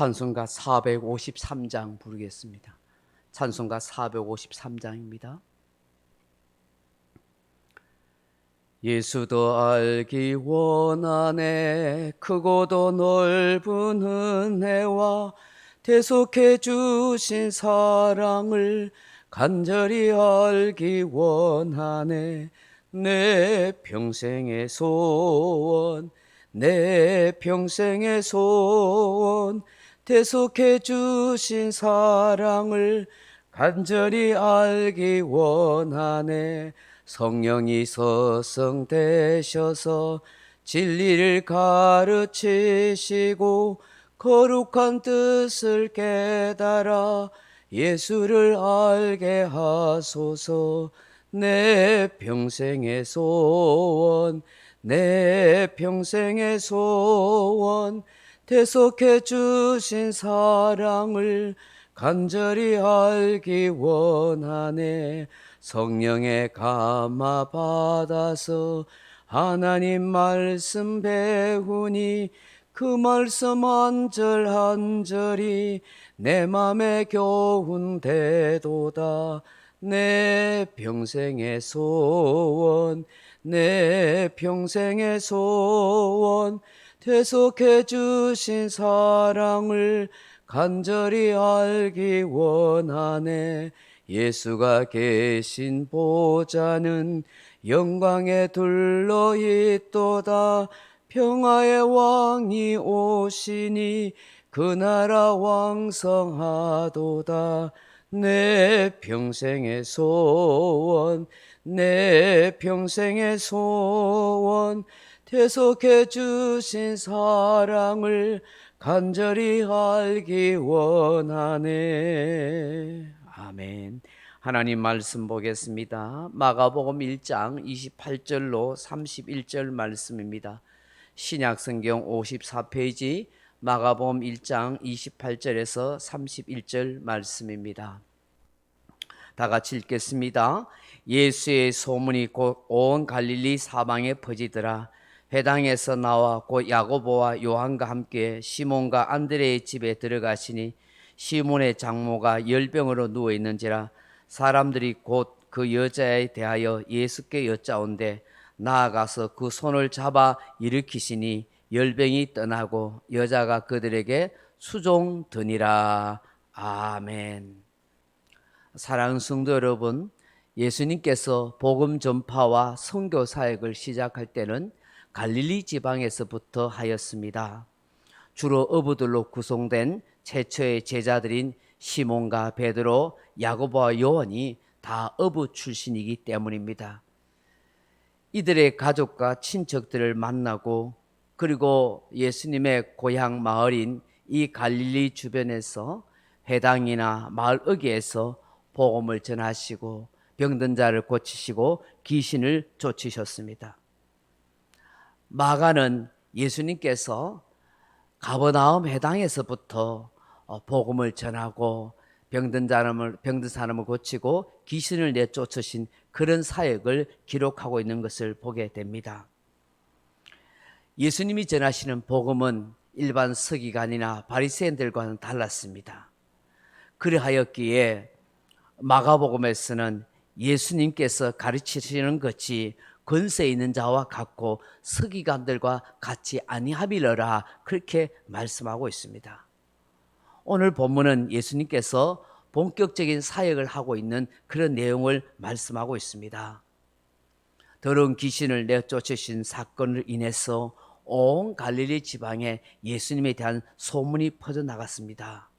찬송가 453장 부르겠습니다. 찬송가 453장입니다. 예수도 알기 원하네. 크고도 넓은 은혜와 대속해 주신 사랑을 간절히 알기 원하네. 내 평생의 소원, 내 평생의 소원, 대속해 주신 사랑을 간절히 알기 원하네. 성령이 서성되셔서 진리를 가르치시고 거룩한 뜻을 깨달아 예수를 알게 하소서. 내 평생의 소원, 내 평생의 소원, 대속해 주신 사랑을 간절히 알기 원하네. 성령의 감화 받아서 하나님 말씀 배우니 그 말씀 한 절 한 절이 내 맘에 교훈되도다. 내 평생의 소원, 내 평생의 소원, 대속해 주신 사랑을 간절히 알기 원하네. 예수가 계신 보좌는 영광에 둘러 있도다. 평화의 왕이 오시니 그 나라 왕성하도다. 내 평생의 소원, 내 평생의 소원, 대속해 주신 사랑을 간절히 알기 원하네. 아멘. 하나님 말씀 보겠습니다. 마가복음 1장 28절로 31절 말씀입니다. 신약성경 54페이지 마가복음 1장 28절에서 31절 말씀입니다. 다 같이 읽겠습니다. 예수의 소문이 곧 온 갈릴리 사방에 퍼지더라. 회당에서 나와 곧 야고보와 요한과 함께 시몬과 안드레의 집에 들어가시니 시몬의 장모가 열병으로 누워 있는지라. 사람들이 곧 그 여자에 대하여 예수께 여짜온대 나아가서 그 손을 잡아 일으키시니 열병이 떠나고 여자가 그들에게 수종드니라. 아멘. 사랑하는 성도 여러분, 예수님께서 복음 전파와 선교 사역을 시작할 때는 갈릴리 지방에서부터 하였습니다. 주로 어부들로 구성된 최초의 제자들인 시몬과 베드로, 야고보와 요한이 다 어부 출신이기 때문입니다. 이들의 가족과 친척들을 만나고 그리고 예수님의 고향 마을인 이 갈릴리 주변에서 회당이나 마을 어귀에서 복음을 전하시고 병든 자를 고치시고 귀신을 쫓으셨습니다. 마가는 예수님께서 가버나움 회당에서부터 복음을 전하고 병든 사람을 고치고 귀신을 내쫓으신 그런 사역을 기록하고 있는 것을 보게 됩니다. 예수님이 전하시는 복음은 일반 서기관이나 바리새인들과는 달랐습니다. 그러하였기에 마가복음에서는 예수님께서 가르치시는 것이 권세 있는 자와 같고 서기관들과 같이 아니하밀어라 그렇게 말씀하고 있습니다. 오늘 본문은 예수님께서 본격적인 사역을 하고 있는 그런 내용을 말씀하고 있습니다. 더러운 귀신을 내쫓으신 사건을 인해서 온 갈릴리 지방에 예수님에 대한 소문이 퍼져나갔습니다.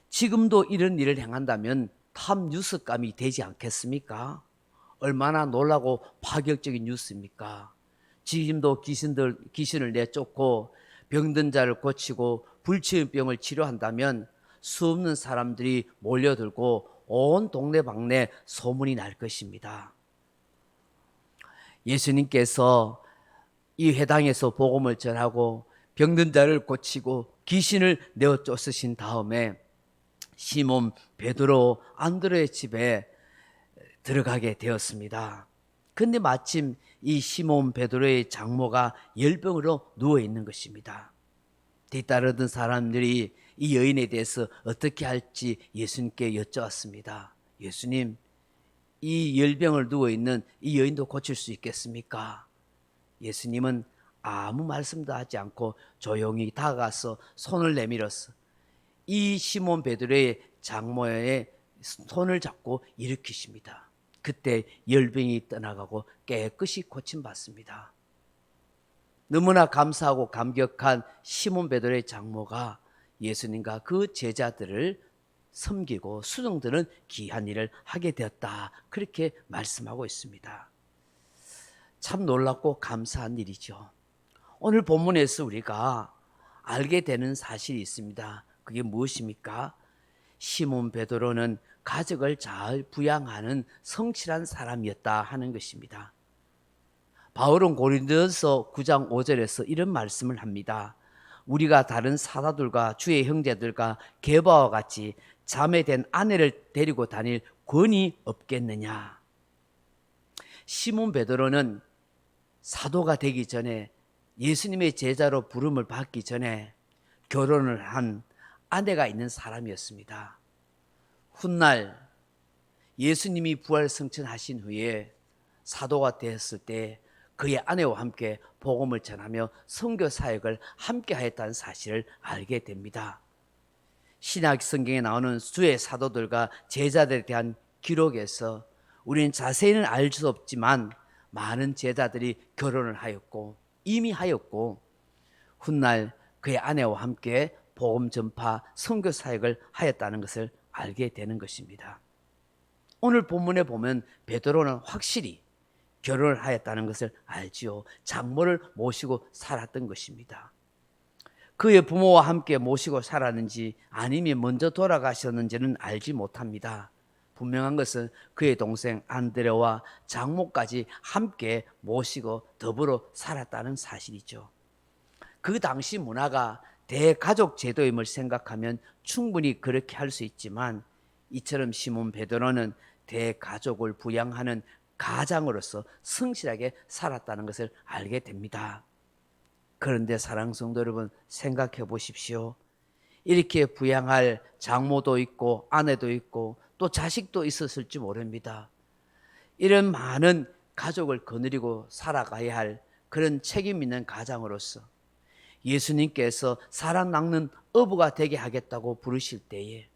지금도 이런 일을 행한다면 탑 뉴스감이 되지 않겠습니까? 얼마나 놀라고 파격적인 뉴스입니까? 지금도 귀신을 내쫓고 병든 자를 고치고 불치병을 치료한다면 수없는 사람들이 몰려들고 온 동네방네 소문이 날 것입니다. 예수님께서 이 회당에서 복음을 전하고 병든 자를 고치고 귀신을 내어 쫓으신 다음에 시몬, 베드로, 안드레의 집에 들어가게 되었습니다. 근데 마침 이 시몬 베드로의 장모가 열병으로 누워 있는 것입니다. 뒤따르던 사람들이 이 여인에 대해서 어떻게 할지 예수님께 여쭤왔습니다. 예수님, 이 열병을 누워있는 이 여인도 고칠 수 있겠습니까? 예수님은 아무 말씀도 하지 않고 조용히 다가가서 손을 내밀었어. 이 시몬 베드로의 장모의 손을 잡고 일으키십니다. 그때 열병이 떠나가고 깨끗이 고침받습니다. 너무나 감사하고 감격한 시몬 베드로의 장모가 예수님과 그 제자들을 섬기고 수종드는 귀한 일을 하게 되었다. 그렇게 말씀하고 있습니다. 참 놀랍고 감사한 일이죠. 오늘 본문에서 우리가 알게 되는 사실이 있습니다. 그게 무엇입니까? 시몬 베드로는 가족을 잘 부양하는 성실한 사람이었다 하는 것입니다. 바울은 고린도서 9장 5절에서 이런 말씀을 합니다. 우리가 다른 사도들과 주의 형제들과 게바와 같이 자매된 아내를 데리고 다닐 권위 없겠느냐. 시몬 베드로는 사도가 되기 전에, 예수님의 제자로 부름을 받기 전에 결혼을 한 아내가 있는 사람이었습니다. 훗날 예수님이 부활승천하신 후에 사도가 되었을 때 그의 아내와 함께 복음을 전하며 선교 사역을 함께 하였다는 사실을 알게 됩니다. 신약 성경에 나오는 주의 사도들과 제자들에 대한 기록에서 우리는 자세히는 알 수 없지만 많은 제자들이 결혼을 하였고 이미 하였고 훗날 그의 아내와 함께 복음 전파 선교 사역을 하였다는 것을 알게 되는 것입니다. 오늘 본문에 보면 베드로는 확실히 결혼을 하였다는 것을 알지요. 장모를 모시고 살았던 것입니다. 그의 부모와 함께 모시고 살았는지 아니면 먼저 돌아가셨는지는 알지 못합니다. 분명한 것은 그의 동생 안드레와 장모까지 함께 모시고 더불어 살았다는 사실이죠. 그 당시 문화가 대가족 제도임을 생각하면 충분히 그렇게 할 수 있지만 이처럼 시몬 베드로는 대가족을 부양하는 가장으로서 성실하게 살았다는 것을 알게 됩니다. 그런데 사랑하는 성도 여러분, 생각해 보십시오. 이렇게 부양할 장모도 있고 아내도 있고 또 자식도 있었을지 모릅니다. 이런 많은 가족을 거느리고 살아가야 할 그런 책임 있는 가장으로서 예수님께서 사람 낚는 어부가 되게 하겠다고 부르실 때에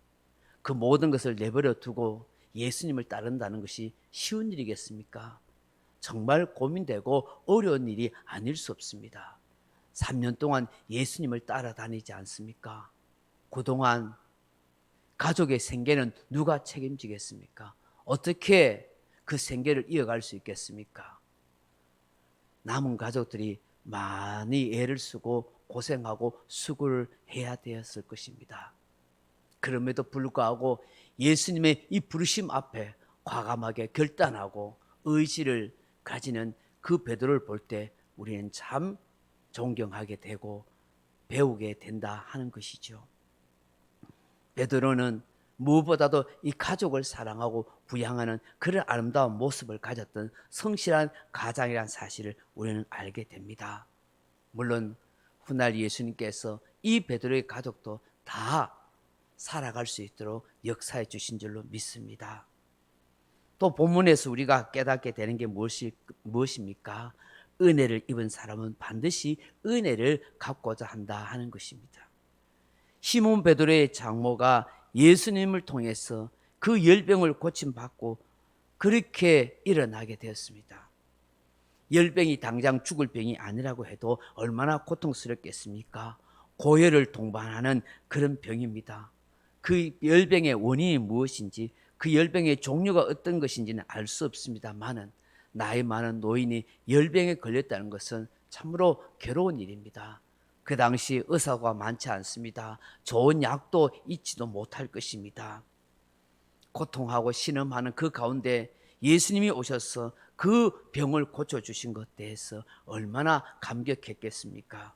그 모든 것을 내버려 두고 예수님을 따른다는 것이 쉬운 일이겠습니까? 정말 고민되고 어려운 일이 아닐 수 없습니다. 3년 동안 예수님을 따라다니지 않습니까? 그동안 가족의 생계는 누가 책임지겠습니까? 어떻게 그 생계를 이어갈 수 있겠습니까? 남은 가족들이 많이 애를 쓰고 고생하고 수고를 해야 되었을 것입니다. 그럼에도 불구하고 예수님의 이 부르심 앞에 과감하게 결단하고 의지를 가지는 그 베드로를 볼 때 우리는 참 존경하게 되고 배우게 된다 하는 것이죠. 베드로는 무엇보다도 이 가족을 사랑하고 부양하는 그런 아름다운 모습을 가졌던 성실한 가장이라는 사실을 우리는 알게 됩니다. 물론 훗날 예수님께서 이 베드로의 가족도 다 살아갈 수 있도록 역사해 주신 줄로 믿습니다. 또 본문에서 우리가 깨닫게 되는 게 무엇입니까? 은혜를 입은 사람은 반드시 은혜를 갚고자 한다 하는 것입니다. 시몬 베드로의 장모가 예수님을 통해서 그 열병을 고침받고 그렇게 일어나게 되었습니다. 열병이 당장 죽을 병이 아니라고 해도 얼마나 고통스럽겠습니까? 고열을 동반하는 그런 병입니다. 그 열병의 원인이 무엇인지, 그 열병의 종류가 어떤 것인지는 알 수 없습니다만은 나이 많은 노인이 열병에 걸렸다는 것은 참으로 괴로운 일입니다. 그 당시 의사가 많지 않습니다. 좋은 약도 있지도 못할 것입니다. 고통하고 신음하는 그 가운데 예수님이 오셔서 그 병을 고쳐주신 것에 대해서 얼마나 감격했겠습니까?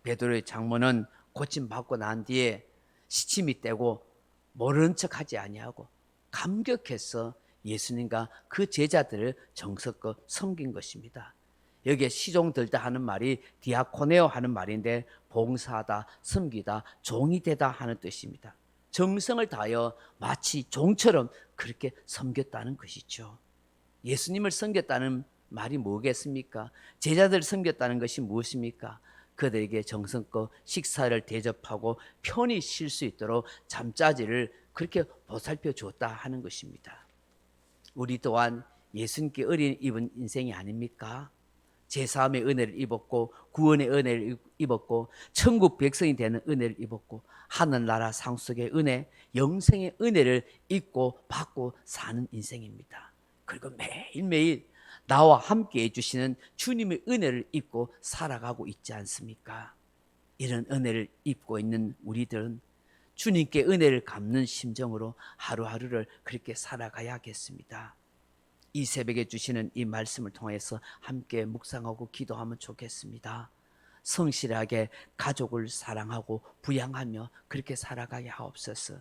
베드로의 장모는 고침받고 난 뒤에 시침이 떼고 모르는 척하지 아니하고 감격해서 예수님과 그 제자들을 정성껏 섬긴 것입니다. 여기에 시종 들다 하는 말이 디아코네오 하는 말인데 봉사하다, 섬기다, 종이 되다 하는 뜻입니다. 정성을 다하여 마치 종처럼 그렇게 섬겼다는 것이죠. 예수님을 섬겼다는 말이 뭐겠습니까? 제자들을 섬겼다는 것이 무엇입니까? 그들에게 정성껏 식사를 대접하고 편히 쉴 수 있도록 잠자리를 그렇게 보살펴 줬다 하는 것입니다. 우리 또한 예수님께 은혜 입은 인생이 아닙니까? 제사함의 은혜를 입었고 구원의 은혜를 입었고 천국 백성이 되는 은혜를 입었고 하늘나라 상속의 은혜, 영생의 은혜를 입고 받고 사는 인생입니다. 그리고 매일매일 나와 함께 해주시는 주님의 은혜를 입고 살아가고 있지 않습니까? 이런 은혜를 입고 있는 우리들은 주님께 은혜를 갚는 심정으로 하루하루를 그렇게 살아가야겠습니다. 이 새벽에 주시는 이 말씀을 통해서 함께 묵상하고 기도하면 좋겠습니다. 성실하게 가족을 사랑하고 부양하며 그렇게 살아가야 하옵소서.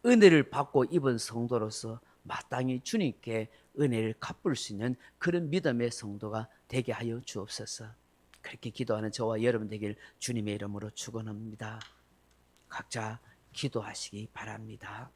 은혜를 받고 입은 성도로서 마땅히 주님께 은혜를 갚을 수 있는 그런 믿음의 성도가 되게 하여 주옵소서. 그렇게 기도하는 저와 여러분 되길 주님의 이름으로 축원합니다. 각자 기도하시기 바랍니다.